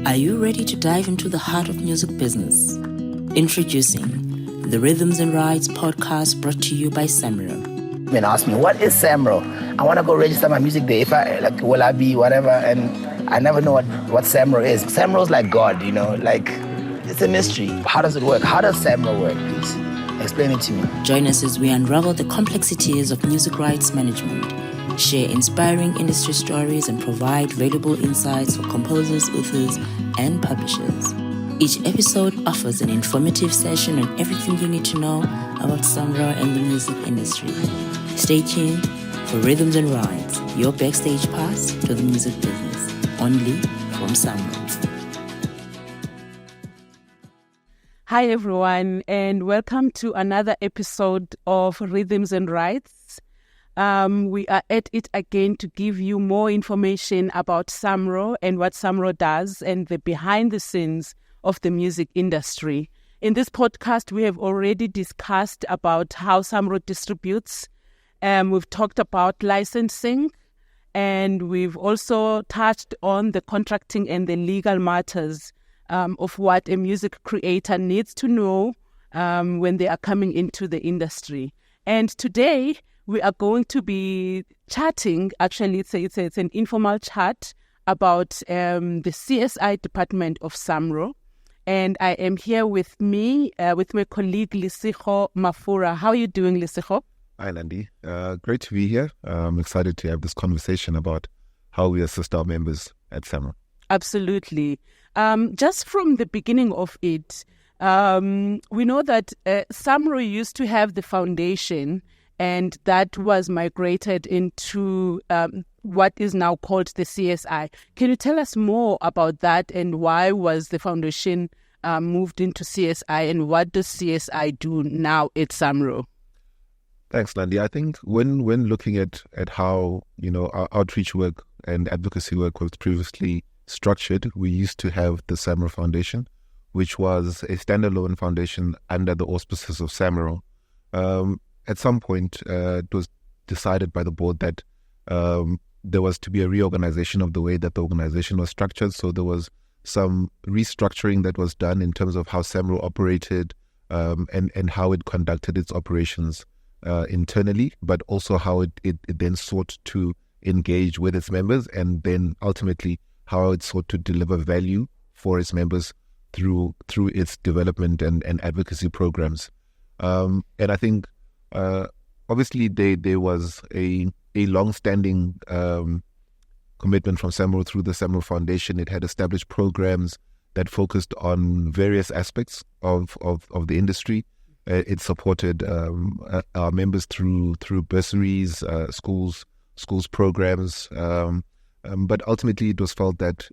Are you ready to dive into the heart of music business? Introducing the Rhythms and Rides podcast, brought to you by Samro. Men ask me, what is Samro? I want to go register my music there. If I, will I be whatever? And I never know what Samro is. Samro's like God, it's a mystery. How does it work? How does Samro work, please? Explain it to me. Join us as we unravel the complexities of music rights management, share inspiring industry stories, and provide valuable insights for composers, authors, and publishers. Each episode offers an informative session on everything you need to know about Samro and the music industry. Stay tuned for Rhythms and Rides, your backstage pass to the music business, only from Samro. Hi everyone, and welcome to another episode of Rhythms and Rides. We are at it again to give you more information about Samro and what Samro does and the behind the scenes of the music industry. In this podcast, we have already discussed about how Samro distributes. We've talked about licensing, and we've also touched on the contracting and the legal matters of what a music creator needs to know when they are coming into the industry. And today, we are going to be chatting, actually it's an informal chat about the CSI department of Samro. And I am here with my colleague Lesego Maforah. How are you doing, Lesego? Hi, Nandi. Great to be here. I'm excited to have this conversation about how we assist our members at Samro. Absolutely. Just from the beginning of it, we know that Samro used to have the foundation, and that was migrated into what is now called the CSI. Can you tell us more about that, and why was the foundation moved into CSI, and what does CSI do now at Samro? Thanks, Nandi. I think when looking at how our outreach work and advocacy work was previously structured, we used to have the Samro Foundation, which was a standalone foundation under the auspices of Samro. At some point, it was decided by the board that there was to be a reorganization of the way that the organization was structured. So there was some restructuring that was done in terms of how Samro operated and how it conducted its operations internally, but also how it then sought to engage with its members, and then ultimately how it sought to deliver value for its members through its development and advocacy programs. And I think obviously there was a long-standing commitment from Samro through the Samro Foundation. It had established programs that focused on various aspects of the industry. It supported our members through bursaries, schools programs, but ultimately it was felt that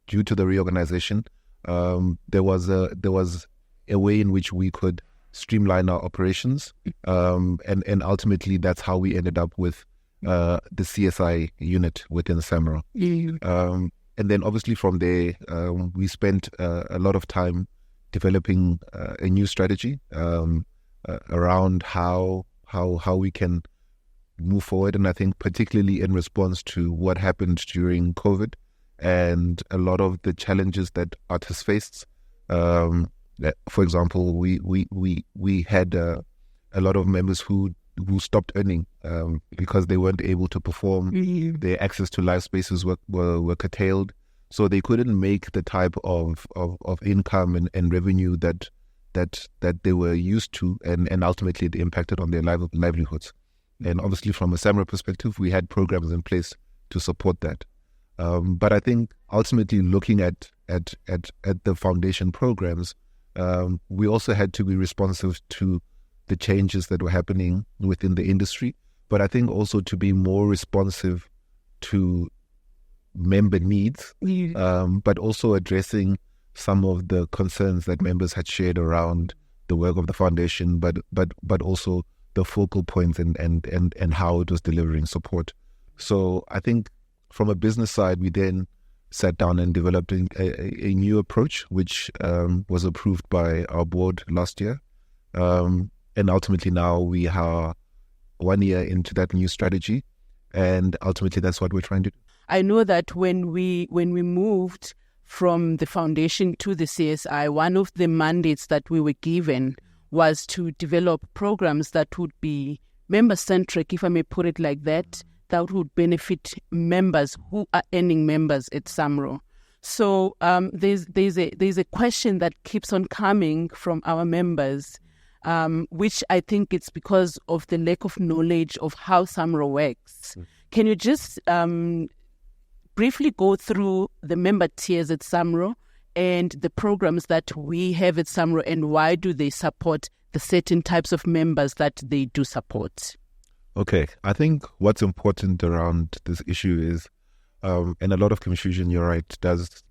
due to the reorganization, there was a way in which we could streamline our operations, and ultimately that's how we ended up with the CSI unit within Samro. And then obviously from there, we spent a lot of time developing a new strategy around how we can move forward. And I think particularly in response to what happened during COVID and a lot of the challenges that artists faced. For example, we had a lot of members who stopped earning because they weren't able to perform. Mm-hmm. Their access to live spaces were curtailed, so they couldn't make the type of income and revenue that they were used to, and ultimately it impacted on their livelihoods. And obviously, from a Samro perspective, we had programs in place to support that. But I think ultimately, looking at the foundation programs, we also had to be responsive to the changes that were happening within the industry, but I think also to be more responsive to member needs, but also addressing some of the concerns that members had shared around the work of the foundation, but also the focal points and how it was delivering support. So I think from a business side, we then sat down and developed a new approach, which was approved by our board last year. And ultimately now we are 1 year into that new strategy, and ultimately that's what we're trying to do. I know that when we moved from the foundation to the CSI, one of the mandates that we were given was to develop programs that would be member-centric, if I may put it like that would benefit members who are earning members at Samro. So there's a question that keeps on coming from our members, which I think it's because of the lack of knowledge of how Samro works. Can you just briefly go through the member tiers at Samro and the programs that we have at Samro, and why do they support the certain types of members that they do support? Okay, I think what's important around this issue is, and a lot of confusion, you're right, does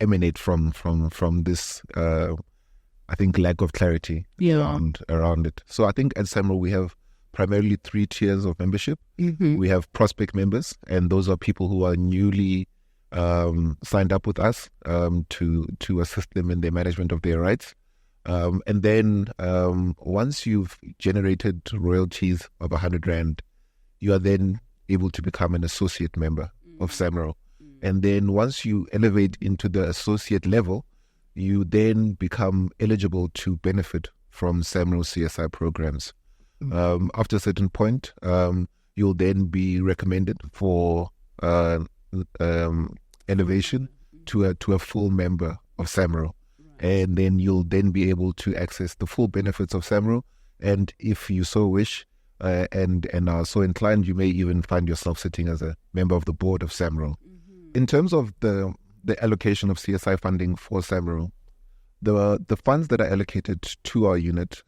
emanate from this, I think, lack of clarity around it. So I think at Samro we have primarily 3 tiers of membership. We have prospect members, and those are people who are newly signed up with us to assist them in their management of their rights. And then once you've generated royalties of 100 Rand, you are then able to become an associate member of Samro. And then once you elevate into the associate level, you then become eligible to benefit from Samro CSI programs. After a certain point, you'll then be recommended for elevation to a full member of Samro. And then you'll then be able to access the full benefits of Samro. And if you so wish and are so inclined, you may even find yourself sitting as a member of the board of Samro. In terms of the allocation of CSI funding for Samro, the funds that are allocated to our unit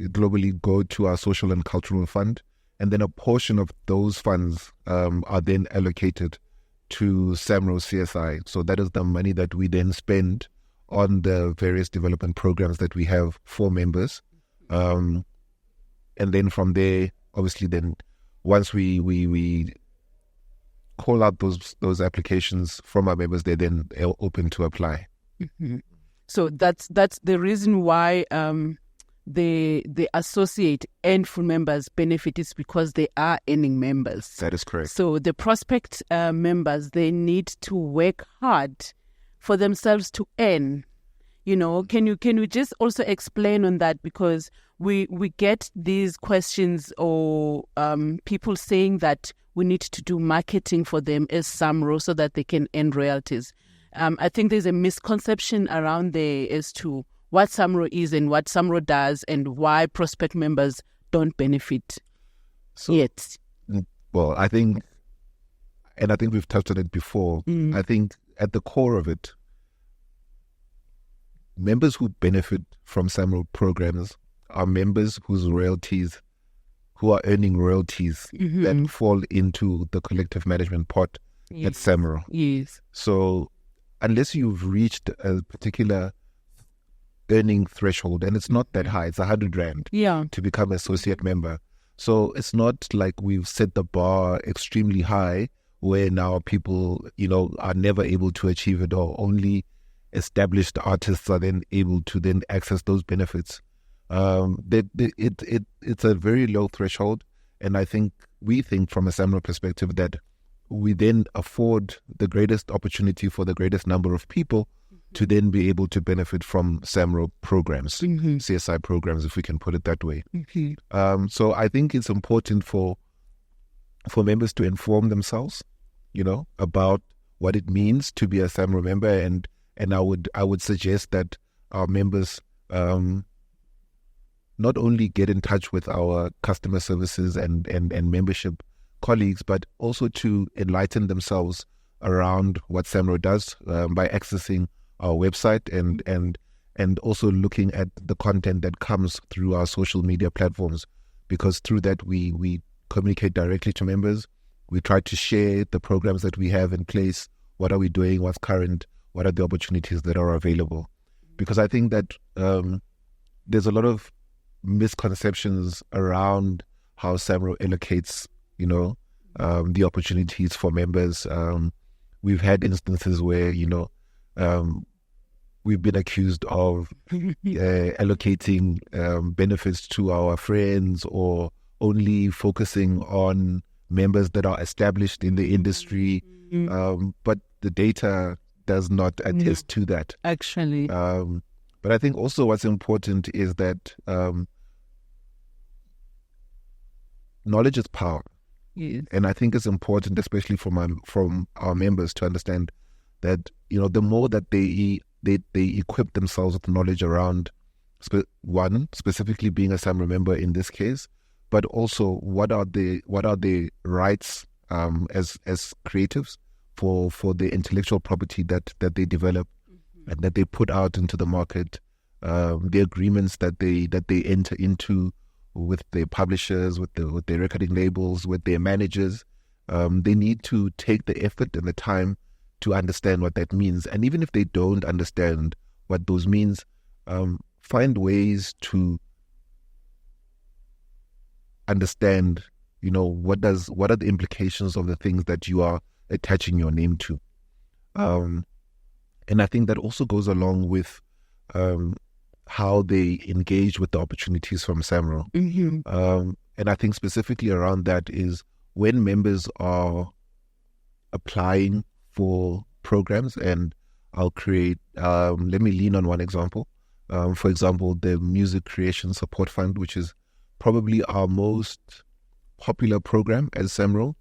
globally go to our social and cultural fund. And then a portion of those funds are then allocated to Samro CSI. So that is the money that we then spend on the various development programs that we have for members. And then from there, obviously then once we call out those applications from our members, they're then open to apply. So that's the reason why the associate and full members benefit is because they are earning members. That is correct. So the prospect members, they need to work hard for themselves to earn. Can you just also explain on that, because we get these questions or people saying that we need to do marketing for them as Samro so that they can earn royalties. I think there's a misconception around there as to what Samro is and what Samro does and why prospect members don't benefit yet. Well, I think we've touched on it before. I think at the core of it, members who benefit from Samro programs are members who are earning royalties that fall into the collective management pot at Samro. Yes. So unless you've reached a particular earning threshold, and it's not that high, it's 100 Rand to become an associate member. So it's not like we've set the bar extremely high where now people, are never able to achieve it, or only established artists are then able to then access those benefits. It's a very low threshold, and we think from a Samro perspective that we then afford the greatest opportunity for the greatest number of people to then be able to benefit from Samro programs, CSI programs, if we can put it that way. So I think it's important for members to inform themselves, about what it means to be a Samro member, and I would suggest that our members not only get in touch with our customer services and membership colleagues, but also to enlighten themselves around what Samro does by accessing our website and also looking at the content that comes through our social media platforms, because through that we communicate directly to members. We try to share the programs that we have in place. What are we doing? What's current? What are the opportunities that are available? Because I think that there's a lot of misconceptions around how Samro allocates, the opportunities for members. We've had instances where, we've been accused of allocating benefits to our friends, or only focusing on members that are established in the industry. But the data does not attest to that. Actually. But I think also what's important is that knowledge is power. Yes. And I think it's important, especially from our members, to understand that, you know, the more that they equip themselves with knowledge around specifically being a Samro member in this case, but also what are the rights as creatives for the intellectual property that they develop and that they put out into the market, the agreements that they enter into with their publishers, with their recording labels, with their managers. They need to take the effort and the time to understand what that means. And even if they don't understand what those means, find ways to understand, you know, what are the implications of the things that you are attaching your name to. And I think that also goes along with how they engage with the opportunities from Samro. And I think specifically around that is when members are applying for programs, and I'll create, let me lean on one example. For example, the Music Creation Support Fund, which is probably our most popular program as Samro,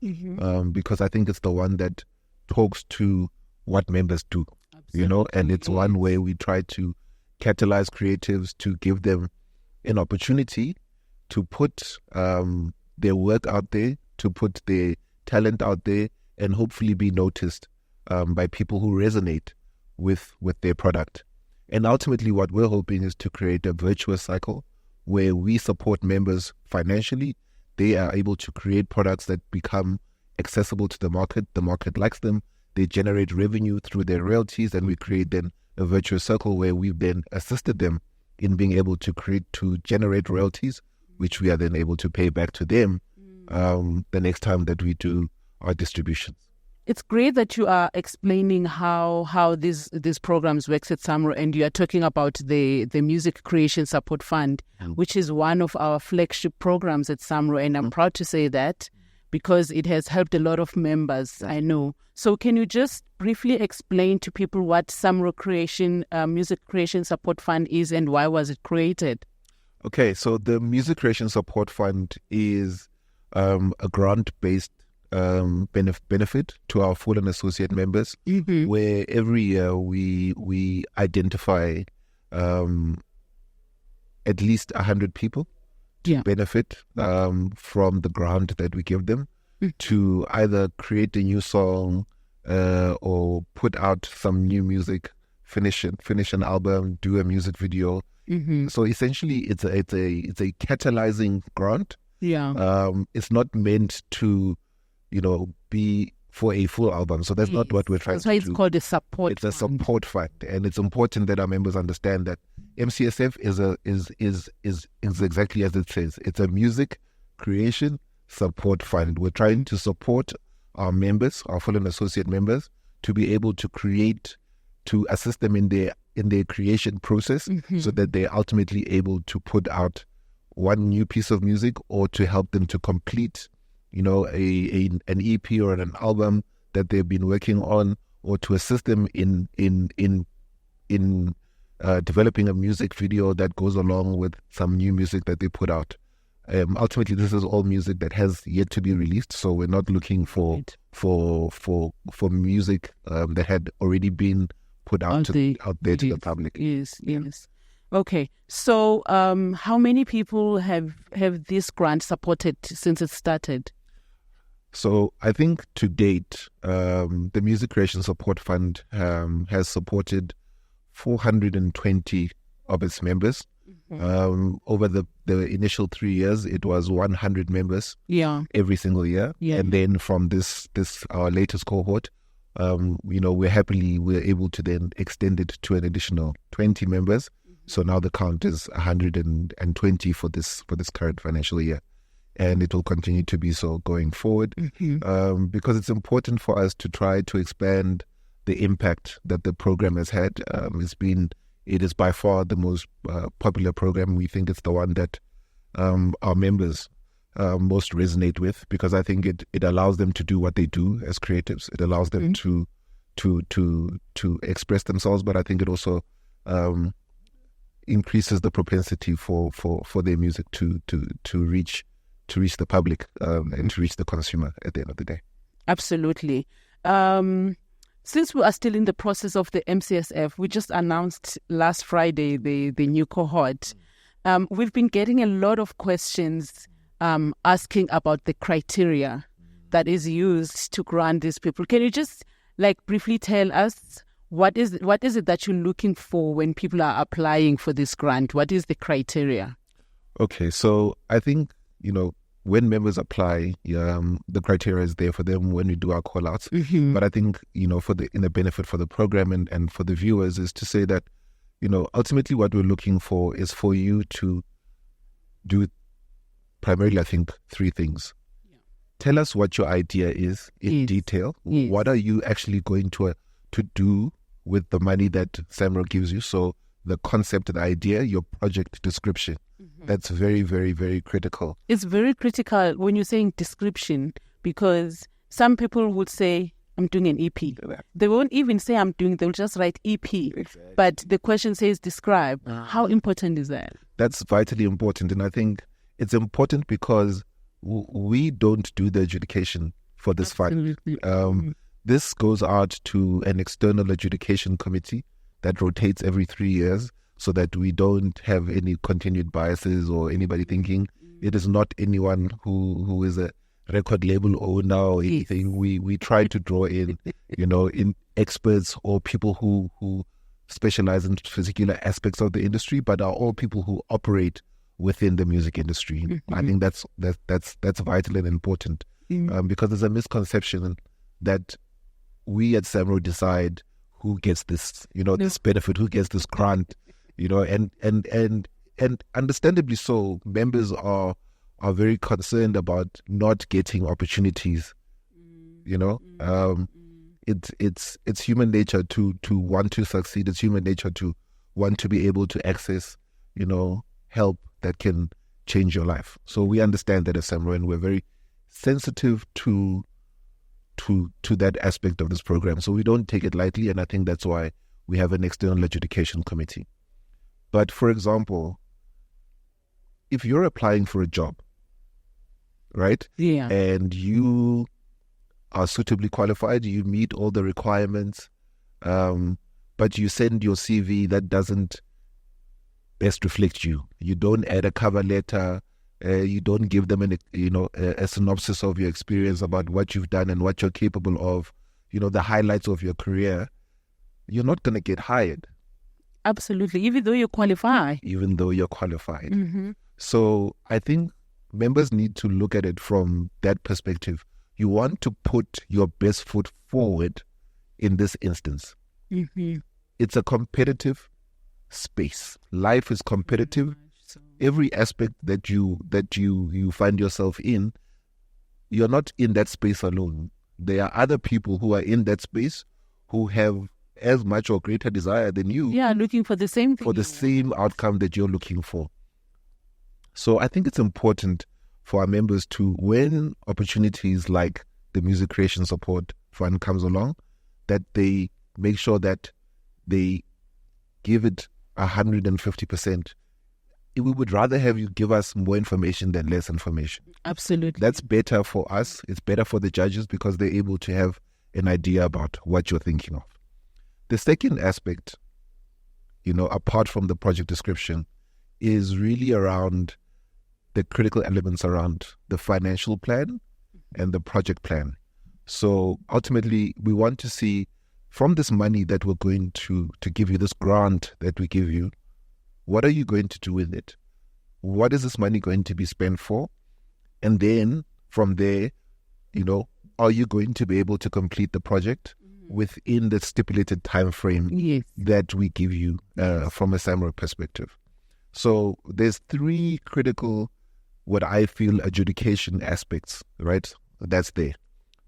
because I think it's the one that talks to what members do. Absolutely. You know, and it's one way we try to catalyze creatives to give them an opportunity to put their work out there, to put their talent out there, and hopefully be noticed by people who resonate with their product. And ultimately what we're hoping is to create a virtuous cycle where we support members financially. They are able to create products that become accessible to the market likes them, they generate revenue through their royalties, and we create then a virtuous circle where we've then assisted them in being able to generate royalties, which we are then able to pay back to them the next time that we do our distributions. It's great that you are explaining how these programs works at Samro, and you are talking about the Music Creation Support Fund, which is one of our flagship programs at Samro, and I'm proud to say that because it has helped a lot of members, I know. So can you just briefly explain to people what Samro Music Creation Support Fund is and why was it created? Okay, so the Music Creation Support Fund is a grant-based benefit to our full and associate members, where every year we identify at least 100 people to benefit from the grant that we give them to either create a new song or put out some new music, finish an album, do a music video. So essentially it's a catalyzing grant. It's not meant to, you know, be for a full album. So that's not what we're trying to do. That's why it's called a support fund. It's a support fund. And it's important that our members understand that MCSF is exactly as it says. It's a music creation support fund. We're trying to support our members, our full and associate members, to be able to create, to assist them in their creation process, so that they're ultimately able to put out one new piece of music, or to help them to complete, you know, an EP or an album that they've been working on, or to assist them in developing a music video that goes along with some new music that they put out. Ultimately, this is all music that has yet to be released, so we're not looking for music that had already been put out there to the public. Yes. Okay, so how many people have this grant supported since it started? So I think to date, the Music Creation Support Fund has supported 420 of its members. Over the initial 3 years, it was 100 members every single year. And then from this our latest cohort, you know, we're able to then extend it to an additional 20 members. So now the count is 120 for this current financial year. And it will continue to be so going forward, because it's important for us to try to expand the impact that the program has had. It is by far the most popular program. We think it's the one that our members most resonate with, because I think it allows them to do what they do as creatives. It allows them to to express themselves, but I think it also increases the propensity for their music to reach the public and to reach the consumer at the end of the day. Absolutely. Since we are still in the process of the MCSF, we just announced last Friday the new cohort. We've been getting a lot of questions asking about the criteria that is used to grant these people. Can you just briefly tell us what is it that you're looking for when people are applying for this grant? What is the criteria? Okay, so I think, when members apply, the criteria is there for them when we do our call-outs. Mm-hmm. But I think, in the benefit for the program and for the viewers is to say that, ultimately what we're looking for is for you to do primarily, I think, three things. Yeah. Tell us what your idea is in detail. Yes. What are you actually going to do with the money that Samro gives you? So the concept, the idea, your project description. Mm-hmm. That's very, very, very critical. It's very critical when you're saying description, because some people would say, I'm doing an EP. They won't even say they'll just write EP. Exactly. But the question says describe. How important is that? That's vitally important. And I think it's important because we don't do the adjudication for this fund. This goes out to an external adjudication committee that rotates every 3 years so that we don't have any continued biases or anybody thinking it is not anyone who is a record label owner or anything. Yes. We try to draw in, in experts or people who specialize in particular aspects of the industry, but are all people who operate within the music industry. Mm-hmm. I think that's vital and important because there's a misconception that we at Samro decide who gets this, this benefit, who gets this grant, and understandably so. Members are very concerned about not getting opportunities. It's human nature to want to succeed. It's human nature to want to be able to access, help that can change your life. So we understand that as Samro, and we're very sensitive to that aspect of this program. So we don't take it lightly, and I think that's why we have an external adjudication committee. But for example, if you're applying for a job, right? Yeah. And you are suitably qualified, you meet all the requirements, but you send your CV that doesn't best reflect you. You don't add a cover letter. You don't give them a synopsis of your experience about what you've done and what you're capable of, the highlights of your career. You're not going to get hired. Absolutely, even though you're qualified. Mm-hmm. So I think members need to look at it from that perspective. You want to put your best foot forward in this instance. Mm-hmm. It's a competitive space. Life is competitive. Every aspect that you find yourself in, you're not in that space alone. There are other people who are in that space who have as much or greater desire than you. Yeah, looking for the same thing. For the same outcome that you're looking for. So I think it's important for our members to, when opportunities like the Music Creation Support Fund comes along, that they make sure that they give it 150%. We would rather have you give us more information than less information. Absolutely. That's better for us. It's better for the judges because they're able to have an idea about what you're thinking of. The second aspect, apart from the project description, is really around the critical elements around the financial plan and the project plan. So ultimately, we want to see from this money that we're going to give you, this grant that we give you, what are you going to do with it? What is this money going to be spent for? And then from there, are you going to be able to complete the project within the stipulated time frame that we give you from a Samro perspective? So there's three critical, what I feel, adjudication aspects, right? That's there.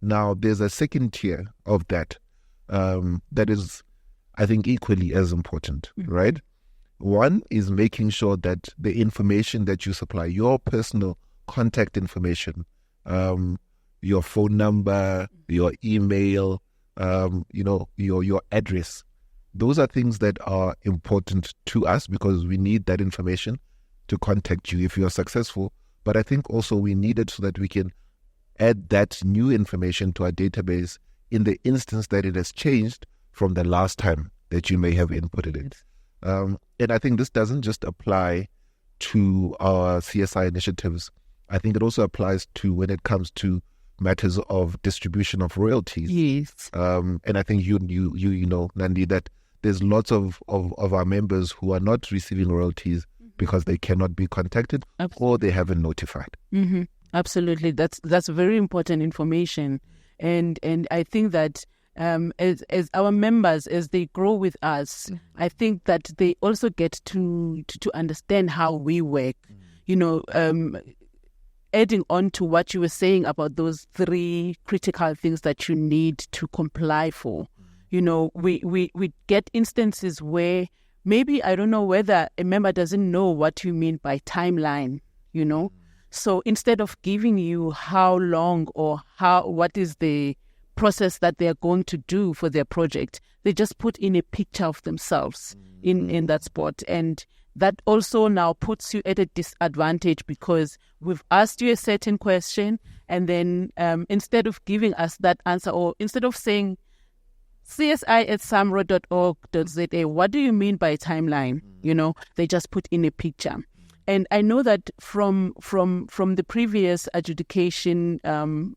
Now, there's a second tier of that that is, I think, equally as important, right? One is making sure that the information that you supply, your personal contact information, your phone number, your email, your address. Those are things that are important to us because we need that information to contact you if you are successful. But I think also we need it so that we can add that new information to our database in the instance that it has changed from the last time that you may have inputted it. And I think this doesn't just apply to our CSI initiatives. I think it also applies to when it comes to matters of distribution of royalties. Yes. And I think you know, Nandi, that there's lots of our members who are not receiving royalties because they cannot be contacted or they haven't notified. Mm-hmm. Absolutely. That's very important information. And I think that as our members, as they grow with us, I think that they also get to understand how we work. Adding on to what you were saying about those 3 critical things that you need to comply for. We get instances where maybe, I don't know whether a member doesn't know what you mean by timeline, So instead of giving you how long or what is the process that they are going to do for their project, they just put in a picture of themselves in that spot. And that also now puts you at a disadvantage because we've asked you a certain question and then instead of giving us that answer, or instead of saying csi@samro.org.za, what do you mean by timeline? They just put in a picture. And I know that from the previous adjudication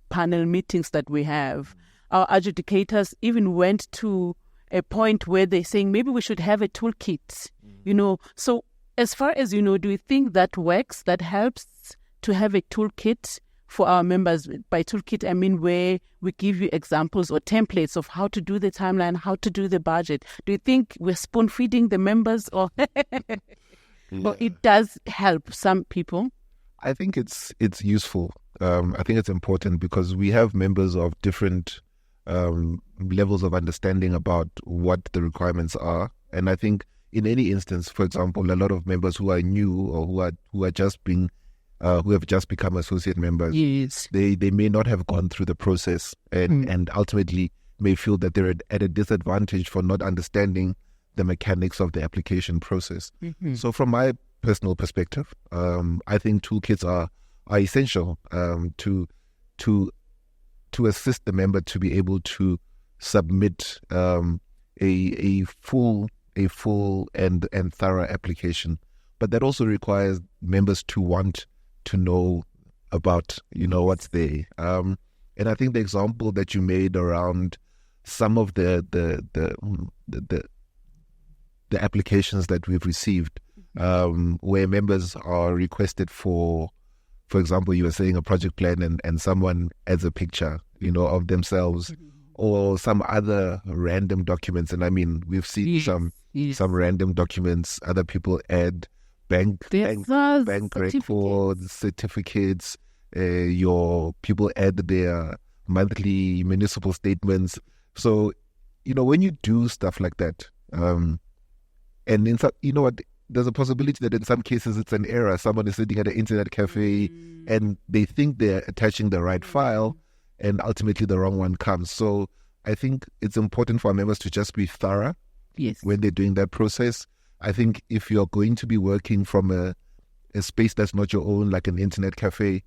panel meetings that we have, our adjudicators even went to a point where they're saying maybe we should have a toolkit, So as far as do you think that works, that helps to have a toolkit for our members? By toolkit, I mean where we give you examples or templates of how to do the timeline, how to do the budget. Do you think we're spoon-feeding the members or... Or it does help some people? I think it's useful. I think it's important because we have members of different levels of understanding about what the requirements are. And I think in any instance, for example, a lot of members who are new or who have just become associate members, yes, they may not have gone through the process and ultimately may feel that they're at a disadvantage for not understanding the mechanics of the application process. Mm-hmm. So from my personal perspective, I think toolkits are essential to assist the member to be able to submit a full and thorough application. But that also requires members to want to know about what's there. And I think the example that you made around some of the applications that we've received, where members are requested for example, you were saying a project plan and someone adds a picture, of themselves or some other random documents. And I mean, we've seen some random documents. Other people add bank records, certificates. Your people add their monthly municipal statements. So, when you do stuff like that, and in some, there's a possibility that in some cases it's an error. Someone is sitting at an internet cafe and they think they're attaching the right file and ultimately the wrong one comes. So I think it's important for our members to just be thorough when they're doing that process. I think if you're going to be working from a space that's not your own, like an internet cafe,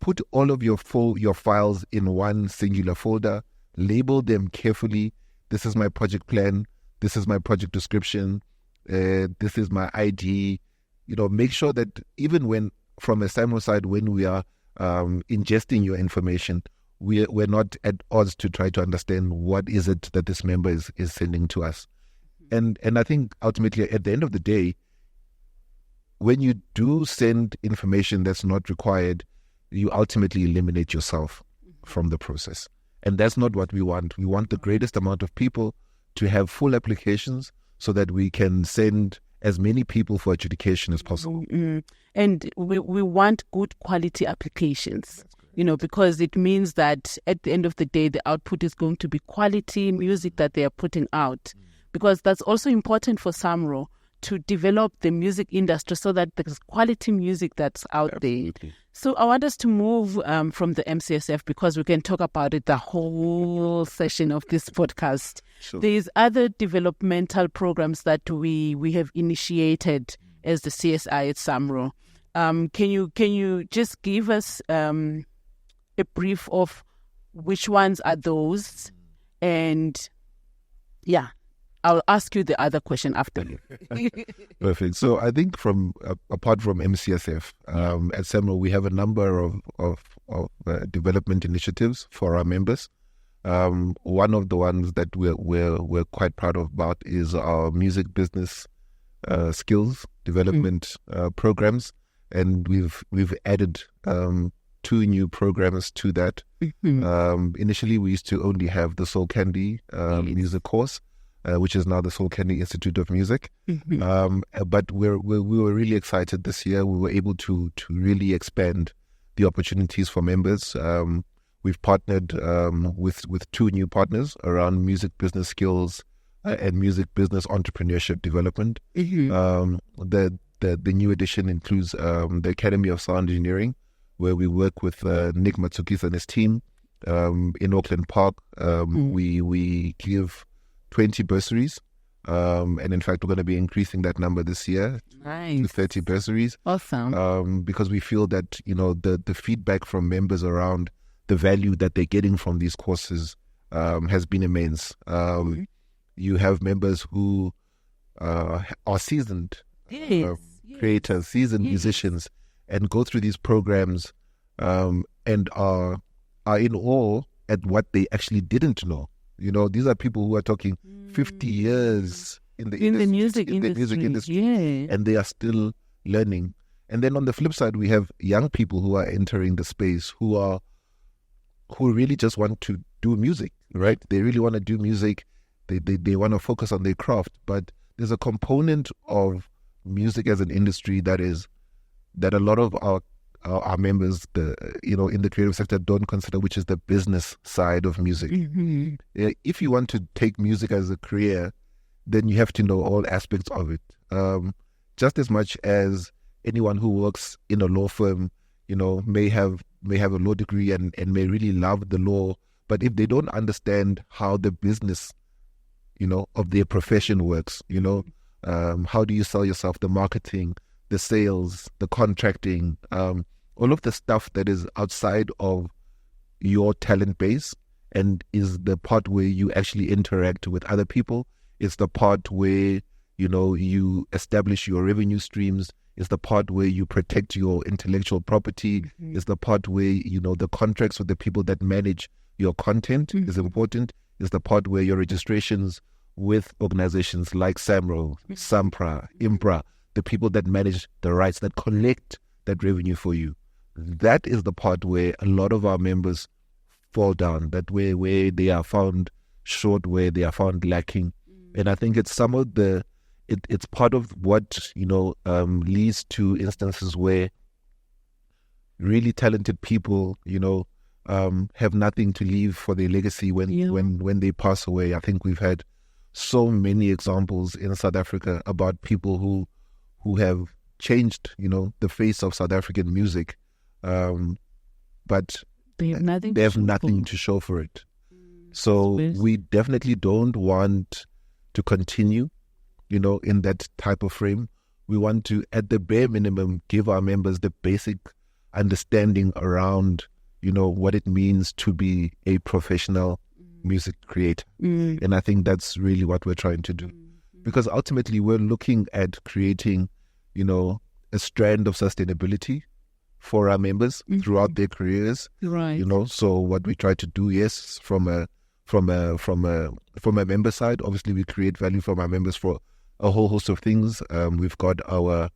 put all of your files in one singular folder, label them carefully. This is my project plan. This is my project description. This is my ID. Make sure that even when, from a Samro side, when we are ingesting your information, we're not at odds to try to understand what is it that this member is sending to us. And I think ultimately at the end of the day, when you do send information that's not required, you ultimately eliminate yourself from the process. And that's not what we want. We want the greatest amount of people to have full applications so that we can send as many people for adjudication as possible. Mm-hmm. And we want good quality applications, because it means that at the end of the day, the output is going to be quality music that they are putting out. Because that's also important for Samro to develop the music industry so that there's quality music that's out there. So I want us to move from the MCSF because we can talk about it the whole session of this podcast. Sure. There's other developmental programs that we have initiated as the CSI at Samro. Can you just give us a brief of which ones are those? And yeah, I'll ask you the other question after. Perfect. So I think apart from MCSF, at Samro, we have a number of development initiatives for our members. One of the ones that we're quite proud about is our music business skills development programs, and we've added 2 new programs to that. Initially, we used to only have the Soul Candy music course, which is now the Soul Candy Institute of Music. But we were really excited this year. We were able to really expand the opportunities for members. We've partnered with 2 new partners around music business skills and music business entrepreneurship development. The new edition includes the Academy of Sound Engineering, where we work with Nick Matsukis and his team in Auckland Park. We give 20 bursaries, and in fact, we're going to be increasing that number this year to 30 bursaries. Awesome. Because we feel that the feedback from members around the value that they're getting from these courses has been immense. You have members who are seasoned creators, seasoned musicians, and go through these programs and are in awe at what they actually didn't know. These are people who are talking 50 years in the music industry, and they are still learning. And then on the flip side, we have young people who are entering the space who really just want to do music, right? They really want to do music. They want to focus on their craft, but there's a component of music as an industry that a lot of our members, in the creative sector, don't consider, which is the business side of music. If you want to take music as a career, then you have to know all aspects of it. Just as much as anyone who works in a law firm, may have a law degree and may really love the law, but if they don't understand how the business, of their profession works, how do you sell yourself, the marketing, the sales, the contracting, all of the stuff that is outside of your talent base and is the part where you actually interact with other people. It's the part where, you establish your revenue streams. It's the part where you protect your intellectual property. It's the part where, the contracts with the people that manage your content is important. It's the part where your registrations with organizations like Samro, Sampra, Impra, the people that manage the rights, that collect that revenue for you. That is the part where a lot of our members fall down, that where they are found short, where they are found lacking. And I think it's it's part of what, leads to instances where really talented people, have nothing to leave for their legacy when they pass away. I think we've had so many examples in South Africa about people who have changed, the face of South African music, but they have nothing to show for it. So we definitely don't want to continue, in that type of frame. We want to, at the bare minimum, give our members the basic understanding around, what it means to be a professional music creator. And I think that's really what we're trying to do. Because ultimately we're looking at creating, a strand of sustainability for our members throughout their careers. Right. So what we try to do, yes, from a member side, obviously we create value from our members for a whole host of things. We've got our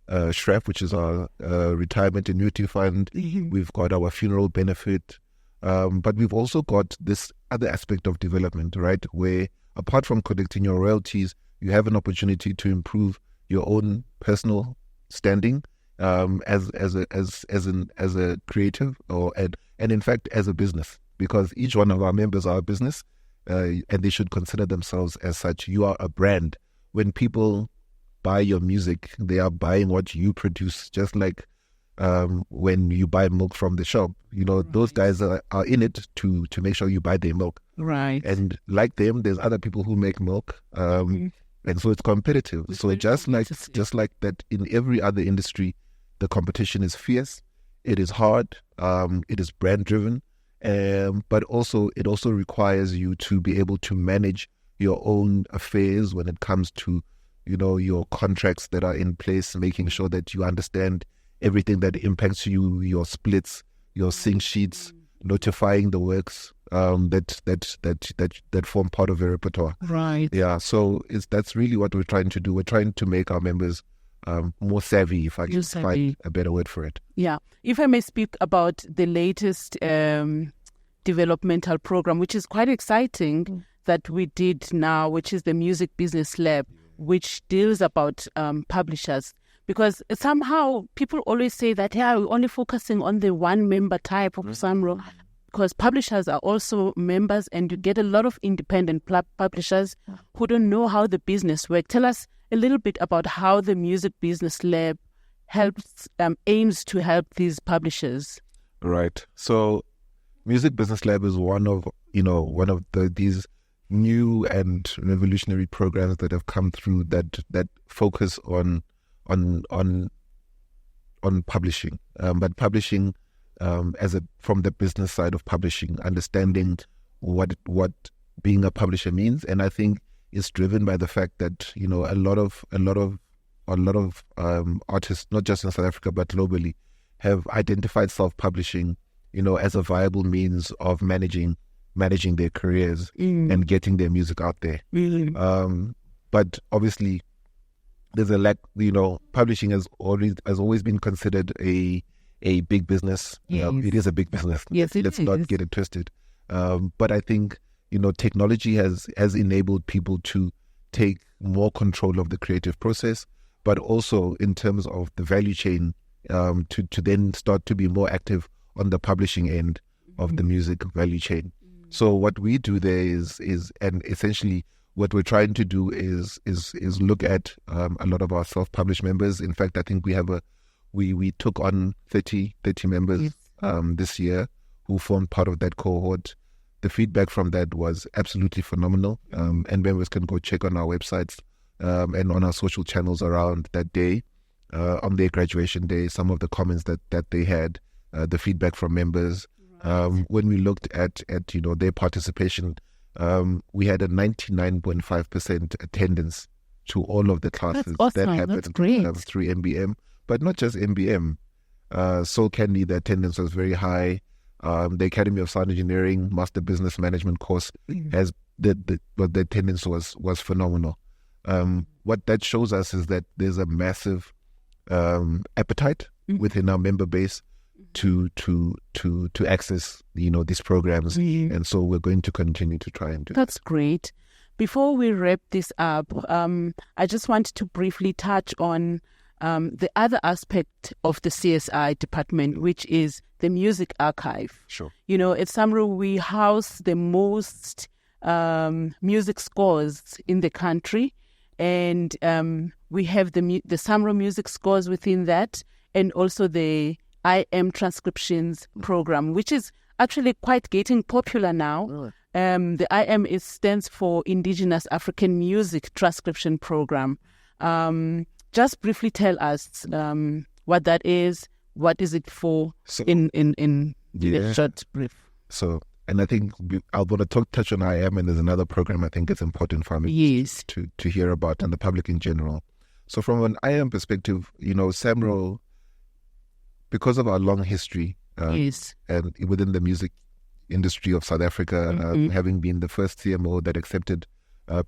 SHREF, which is our retirement annuity fund. We've got our funeral benefit. But we've also got this other aspect of development, right? Where apart from collecting your royalties, you have an opportunity to improve your own personal standing as a creative and in fact as a business, because each one of our members are a business and they should consider themselves as such. You are a brand. When people buy your music, they are buying what you produce, just like when you buy milk from the shop. Those guys are in it to make sure you buy their milk. Right. And like them, there's other people who make milk. And so it's competitive. So just like that in every other industry, the competition is fierce. It is hard. It is brand driven. But it also requires you to be able to manage your own affairs when it comes to, your contracts that are in place, making sure that you understand everything that impacts you, your splits, your sync sheets, notifying the works that form part of your repertoire. Right. Yeah. So that's really what we're trying to do. We're trying to make our members more savvy, if I can find a better word for it. Yeah. If I may speak about the latest developmental program, which is quite exciting, that we did now, which is the Music Business Lab, which deals about publishers. Because somehow people always say that, we're only focusing on the one member type of Samro, because publishers are also members, and you get a lot of independent publishers who don't know how the business works. Tell us a little bit about how the Music Business Lab aims to help these publishers. Right. So Music Business Lab is one of these new and revolutionary programs that have come through that focus on publishing, but publishing from the business side of publishing, understanding what being a publisher means. And I think it's driven by the fact that a lot of artists, not just in South Africa but globally, have identified self-publishing as a viable means of managing their careers and getting their music out there. But obviously there's a lack. Publishing has always been considered a big business. Yes. It is a big business. Yes, Let's not get it twisted. But I think technology has enabled people to take more control of the creative process, but also in terms of the value chain, to then start to be more active on the publishing end of the music value chain. So what we do there is and essentially what we're trying to do is look at a lot of our self-published members. In fact, I think we took on 30 members this year who formed part of that cohort. The feedback from that was absolutely phenomenal, and members can go check on our websites and on our social channels around that day, on their graduation day, some of the comments that they had, the feedback from members. When we looked at their participation, we had a 99.5% attendance to all of the classes. That's awesome. That happened. That's great. Through MBM, but not just MBM. Soul Candy, the attendance was very high. The Academy of Sound Engineering Master Business Management course has the attendance was phenomenal. What that shows us is that there's a massive appetite within our member base to access these programs, and so we're going to continue to try and do. That's great. Before we wrap this up, I just wanted to briefly touch on the other aspect of the CSI department, which is the music archive. Sure. At Samro, we house the most music scores in the country, and we have the Samro music scores within that, and also the IM transcriptions program, which is actually quite getting popular now. Really? The IM stands for Indigenous African Music Transcription Program. Just briefly tell us what that is. What is it for? In a short brief. So, and I think I want to touch on IM, and there's another program I think it's important for me to hear about and the public in general. So, from an IM perspective, Samro, because of our long history and within the music industry of South Africa, having been the first CMO that accepted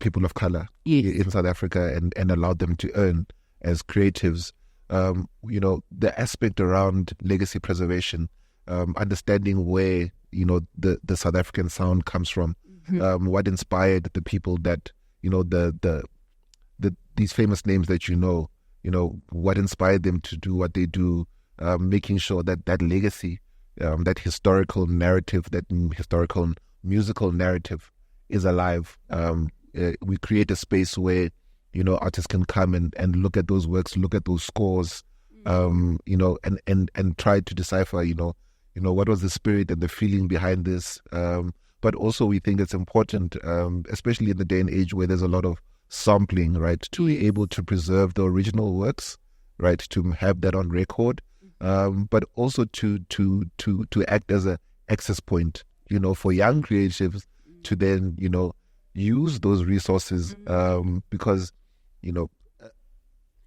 people of color in South Africa and allowed them to earn as creatives, the aspect around legacy preservation, understanding where the South African sound comes from, what inspired the people that these famous names that what inspired them to do what they do, making sure that legacy, that historical narrative, that historical musical narrative is alive. We create a space where artists can come and look at those works, look at those scores, and try to decipher, what was the spirit and the feeling behind this. But also we think it's important, especially in the day and age where there's a lot of sampling, right, to be able to preserve the original works, right, to have that on record, but also to act as a access point, for young creatives to then, use those resources, because,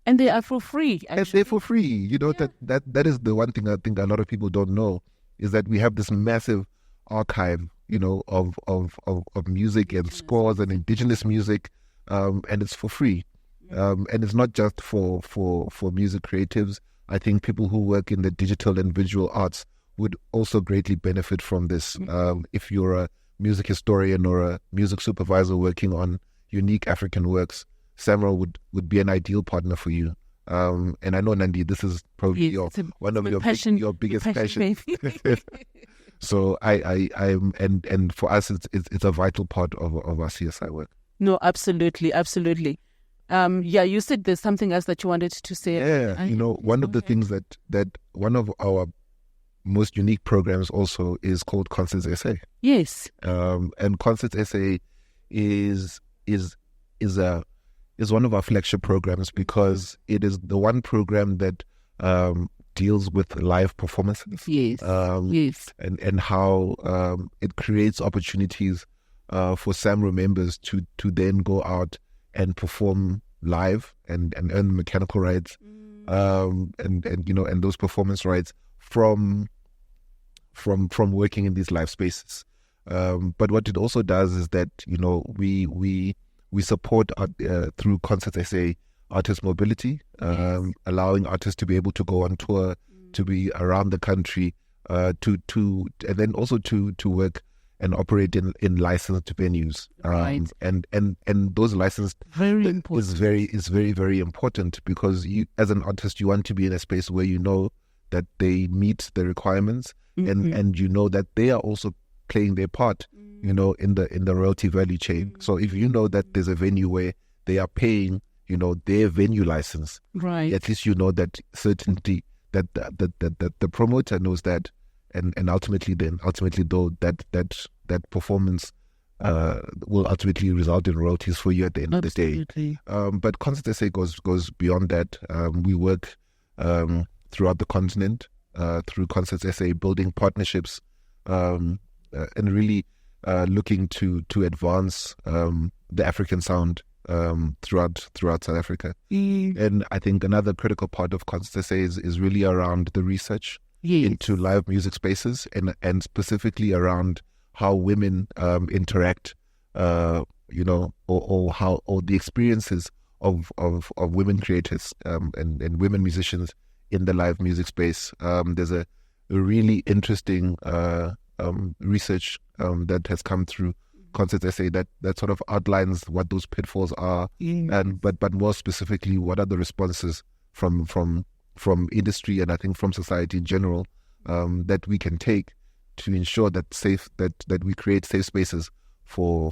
and they are for free. Actually. And they're for free. That is the one thing I think a lot of people don't know, is that we have this massive archive, of music and scores and indigenous music, and it's for free. And it's not just for music creatives. I think people who work in the digital and visual arts would also greatly benefit from this. If you're a music historian or a music supervisor working on unique African works, Samro would be an ideal partner for you. And I know, Nandi, this is probably one of your biggest passions. So and for us, it's a vital part of our CSI work. No, absolutely. You said there's something else that you wanted to say. Yeah, one of the things that one of our most unique programs also is called Concerts SA. Yes. And Concerts SA is one of our flagship programs because it is the one program that deals with live performances. Yes. Yes. And how it creates opportunities for Samro members to then go out and perform live and earn mechanical rights, and those performance rights from working in these live spaces. But what it also does is that we support through Concerts SA artist mobility, allowing artists to be able to go on tour, to be around the country, and then also to work and operate in licensed venues. Right. And those licensed very important. is very, very important, because you, as an artist, you want to be in a space where you know that they meet the requirements, and you know that they are also playing their part, in the royalty value chain. So if you know that there's a venue where they are paying, their venue license, right, at least you know that certainty that the promoter knows that, and ultimately though that performance will ultimately result in royalties for you at the end of the day. But Concerts SA goes beyond that. We work throughout the continent through Concerts SA, building partnerships, and really looking to advance the African sound throughout South Africa. And I think another critical part of Concerts SA is really around the research into live music spaces, and specifically around how women interact, or the experiences of women creators and women musicians in the live music space. There's a really interesting research that has come through Concerts SA that sort of outlines what those pitfalls are, but more specifically, what are the responses from industry, and I think from society in general, that we can take to ensure that we create safe spaces for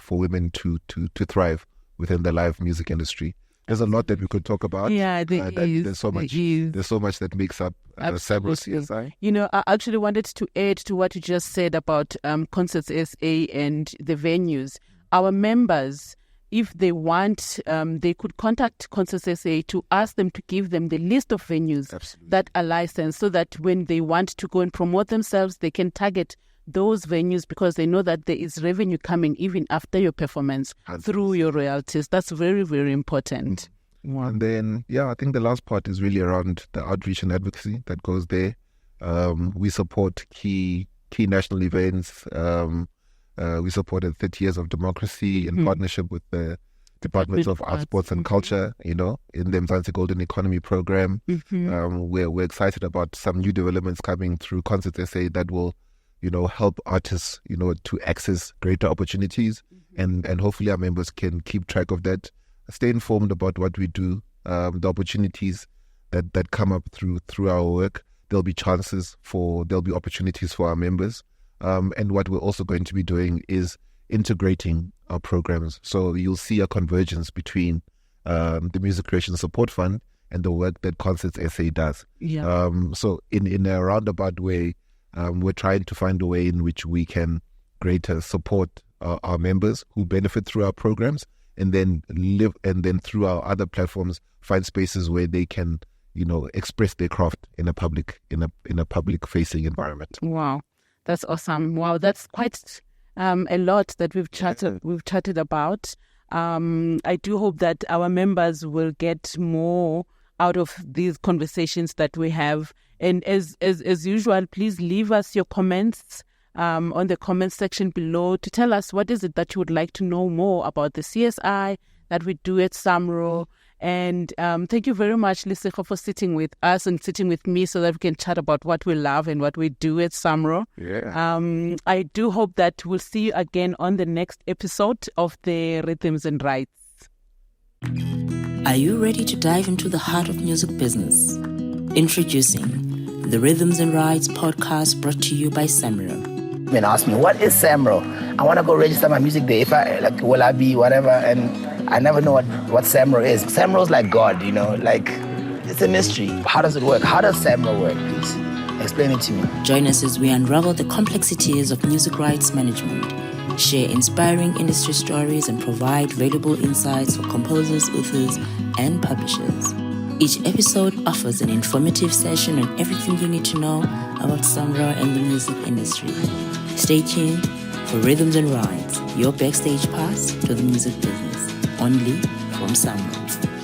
women to thrive within the live music industry. There's a lot that we could talk about. Yeah, there's so much. There's so much that makes up Samro CSI. I actually wanted to add to what you just said about Concerts SA and the venues. Our members, if they want, they could contact Concerts SA to ask them to give them the list of venues that are licensed, so that when they want to go and promote themselves, they can target those venues, because they know that there is revenue coming even after your performance through your royalties. That's very, very important. And then, I think the last part is really around the outreach and advocacy that goes there. We support key national events. We supported 30 Years of Democracy in partnership with the Department of Arts, Sports and Culture, in the Mzansi Golden Economy Program. We're excited about some new developments coming through Concerts SA that will help artists, to access greater opportunities, and hopefully our members can keep track of that, stay informed about what we do, the opportunities that come up through our work. There'll be opportunities for our members. And what we're also going to be doing is integrating our programs. So you'll see a convergence between the Music Creation Support Fund and the work that Concerts SA does. Yeah. So in a roundabout way, we're trying to find a way in which we can greater support our members who benefit through our programs, and then through our other platforms find spaces where they can, express their craft in a public facing environment. Wow, that's awesome. Wow, that's quite a lot that we've chatted about. I do hope that our members will get more out of these conversations that we have. And as usual, please leave us your comments on the comment section below to tell us what is it that you would like to know more about the CSI that we do at Samro. And thank you very much, Lesego, for sitting with us and sitting with me so that we can chat about what we love and what we do at Samro. Yeah. I do hope that we'll see you again on the next episode of the Rhythms and Rights. Are you ready to dive into the heart of music business? Introducing the Rhythms and Rights podcast, brought to you by Samro. And ask me, what is Samro? I want to go register my music there. If I will I be whatever? And I never know what Samro is. Samro's like God, it's a mystery. How does it work? How does Samro work, please? Explain it to me. Join us as we unravel the complexities of music rights management, share inspiring industry stories, and provide valuable insights for composers, authors, and publishers. Each episode offers an informative session on everything you need to know about Samro and the music industry. Stay tuned for Rhythms and Rights, your backstage pass to the music business, only from Samro.